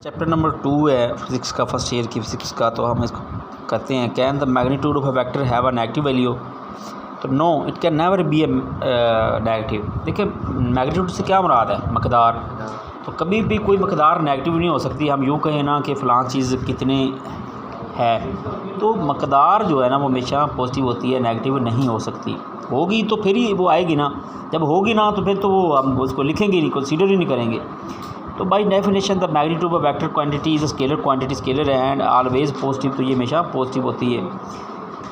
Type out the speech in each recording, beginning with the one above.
Chapter number 2 है physics का, first year की फिज़िक्स का। तो हम इसको करते हैं, can the magnitude of a vector have a negative value. तो no, it can never be a negative. देखिए मैग्नीट्यूड से क्या मुराद है, मकदार। तो कभी भी कोई मकदार नेगेटिव नहीं हो सकती। हम यूँ कहें ना कि फ़लाँ चीज़ कितने है, तो मकदार जो है ना वो हमेशा पॉजिटिव होती है, नेगेटिव नहीं हो सकती। होगी तो फिर ही वो आएगी ना, जब होगी ना तो फिर तो वो हम उसको लिखेंगे नहीं, कंसीडर ही नहीं करेंगे। तो by definition the magnitude of vector quantity is scalar quantity, scalar है एंड ऑलवेज पॉजिटिव, तो ये हमेशा पॉजिटिव होती है।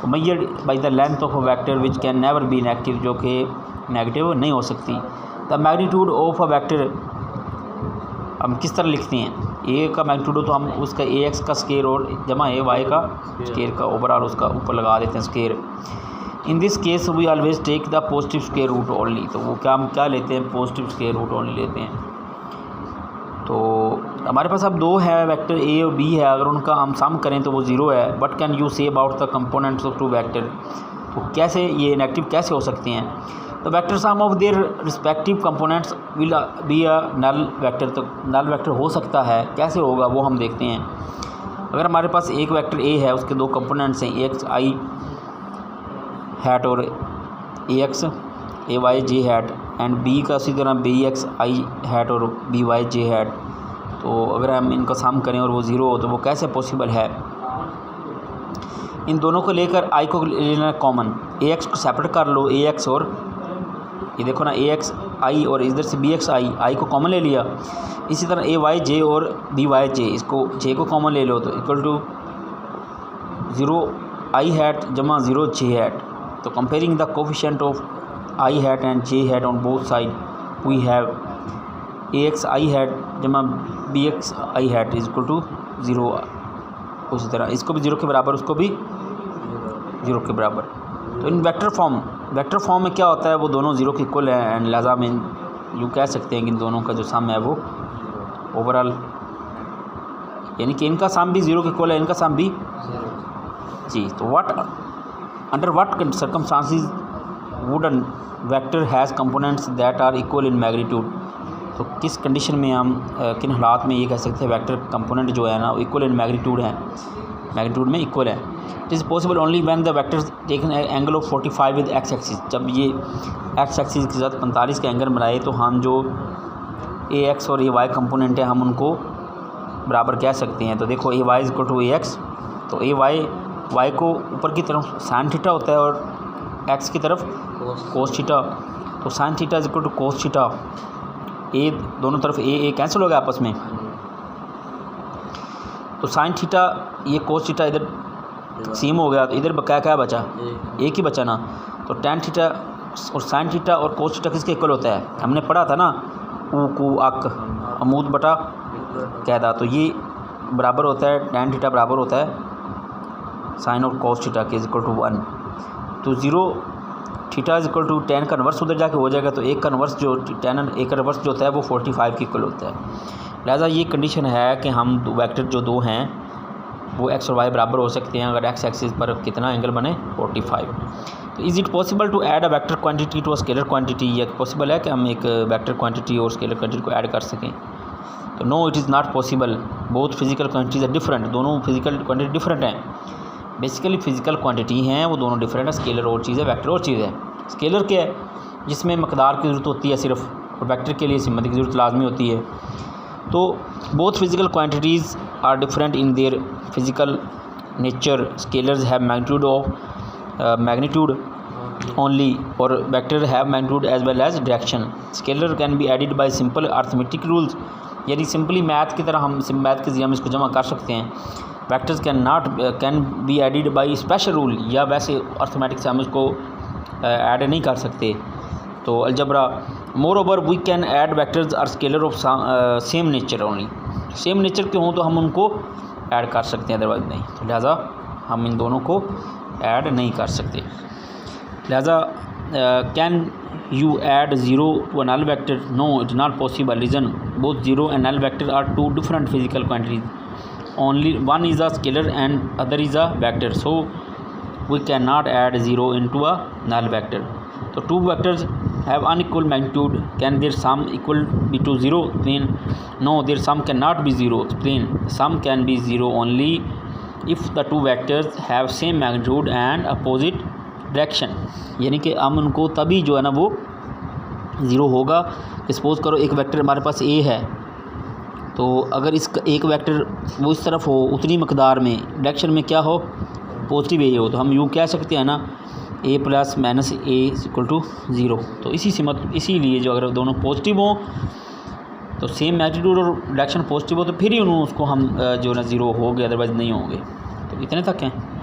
तो measured by the length of a vector which can never B negative, जो कि नेगेटिव नहीं हो सकती। The magnitude of a vector हम किस तरह लिखते हैं, ए का मैग्नीट्यूड हो तो हम उसका ए एक्स का स्केयर और जमा ए वाई का स्केयर का ओवरऑल उसका ऊपर लगा देते हैं square. In this case we always take the positive square root only. तो वो क्या हम क्या लेते हैं, पॉजिटिव स्केयर रूट ओनली लेते हैं। तो हमारे पास अब दो है वेक्टर ए और बी है, अगर उनका हम सम करें तो वो ज़ीरो है। But can you say about the components of two vector, तो कैसे ये नेगेटिव कैसे हो सकते हैं। तो vector sum of their respective components will be a null vector. तो नल वेक्टर हो सकता है, कैसे होगा वो हम देखते हैं। अगर हमारे पास एक वेक्टर ए है, उसके दो कंपोनेंट्स हैं, ए एक्स आई हैट और a x a y j hat, and b का उसी तरह बी एक्स आई हैट और बी वाई जे हैट। तो अगर हम इनका सम करें और वो ज़ीरो हो तो वो कैसे पॉसिबल है। इन दोनों को लेकर आई को लेना कॉमन, ए एक्स को सेपरेट कर लो, ए एक्स और ये देखो ना ए एक्स आई और इधर से बी एक्स आई को कॉमन ले लिया। इसी तरह ए वाई जे और बी वाई जे, इसको जे को कॉमन ले लो तो equal to zero i hat जमा ज़ीरो जे हैट। तो comparing the coefficient of i hat and j hat on both side we have a x i hat जमा b x i hat is equal to zero. उसी तरह इसको भी zero के बराबर, उसको भी ज़ीरो के बराबर। तो इन वेक्टर फॉर्म में क्या होता है, वो दोनों ज़ीरो के इक्वल है एंड लिहाजा में यूँ कह सकते हैं कि इन दोनों का जो सम है वो ओवरऑल, यानी कि इनका सम भी ज़ीरो के इक्वल है, इनका सम भी जी। तो under what circumstances would an vector has components that are equal in magnitude. तो किस कंडीशन में हम किन हालात में ये कह सकते हैं वेक्टर कंपोनेंट जो है ना इक्वल इन मैग्नीट्यूड है, मैग्नीट्यूड में इक्वल है। It is possible only when the vectors taken angle of 45 with x axis. जब ये एक्स एक्सिस के साथ 45 का एंगल बनाए तो हम जो ए एक्स और ए वाई कंपोनेंट है हम उनको बराबर कह सकते हैं। तो देखो a y is equal to a x, तो ए वाई को ऊपर की तरफ साइन थीटा होता है और एक्स की तरफ कोस थीटा। तो sine theta is equal to cos theta. ए दोनों तरफ ए कैंसिल हो गया आपस में, तो साइन थीटा ये कोस थीटा इधर सेम हो गया, तो इधर क्या बचा, एक ही बचा ना। तो टैन थीटा और साइन थीटा और कोस थीटा किसके इक्वल होता है, हमने पढ़ा था ना, ऊ कू अक अमूद बटा कैदा। तो ये बराबर होता है, टैन थीटा बराबर होता है साइन और कोस थीटा के इज इक्वल टू 1। तो zero theta is equal to tan का इन्वर्स उधर जाके हो जाएगा, तो एक का इन्वर्स जो टेन एक का इन्वर्स जो होता है वो 45 के इक्वल होता है। लिहाजा ये कंडीशन है कि हम वेक्टर जो दो हैं वो एक्स और वाई बराबर हो सकते हैं अगर एक्स एक्सिस पर कितना एंगल बने 45। तो is it possible to add a vector quantity to a scalar quantity. ये पॉसिबल है कि हम एक वेक्टर क्वांटिटी और स्केलर क्वांटिटी को ऐड कर सकें। तो no, it is not possible. Both physical quantities are different, दोनों फिजिकल क्वांटिटी डिफरेंट हैं। बेसिकली फिजिकल क्वांटिटी हैं वो दोनों डिफरेंट है। स्केलर और चीज़ है, वेक्टर और चीज़ है। स्केलर क्या है, जिसमें मकदार की ज़रूरत होती है सिर्फ, और वेक्टर के लिए सिमत की ज़रूरत लाजमी होती है। तो both physical quantities are different in their physical nature. Scalars have magnitude only और vector have magnitude as well as direction. Scalar can be added by simple arithmetic rules, यानी सिंपली मैथ की तरह हम मैथ के ज़रिए हम इसको जमा कर सकते हैं। Vectors can be added by special rule, या वैसे अर्थमेटिक से हम इसको ऐड नहीं कर सकते। तो algebra moreover we can add vectors or scalar of same nature only. Same nature के हों तो हम उनको ऐड कर सकते हैं, अदरवाइज नहीं। तो लिहाजा हम इन दोनों को ऐड नहीं कर सकते। लिहाजा can you add zero to a null vector, no it is not possible. Reason both zero and null vector are two different physical quantities, only one is a scalar and other is a vector, so we cannot add 0 into a null vector. तो two vectors have unequal magnitude, can their sum equal be to 0? Explain. No, their sum cannot be 0. Explain. Sum can be 0 only if the two vectors have same magnitude and opposite direction, यानी कि हम उनको तभी जो है ना वो zero होगा। सपोज़ करो एक वेक्टर हमारे पास ए है, तो अगर इसका एक वेक्टर वो इस तरफ हो उतनी मकदार में डायरेक्शन में क्या हो, पॉजिटिव ए हो, तो हम यूँ कह सकते हैं ना a plus minus a equal to zero. तो इसीलिए जो अगर दोनों पॉजिटिव हों तो सेम मैग्नीट्यूड और डायरेक्शन पॉजिटिव हो तो फिर ही उसको हम जो है ना ज़ीरो हो गए, अदरवाइज़ नहीं होंगे। तो इतने तक हैं।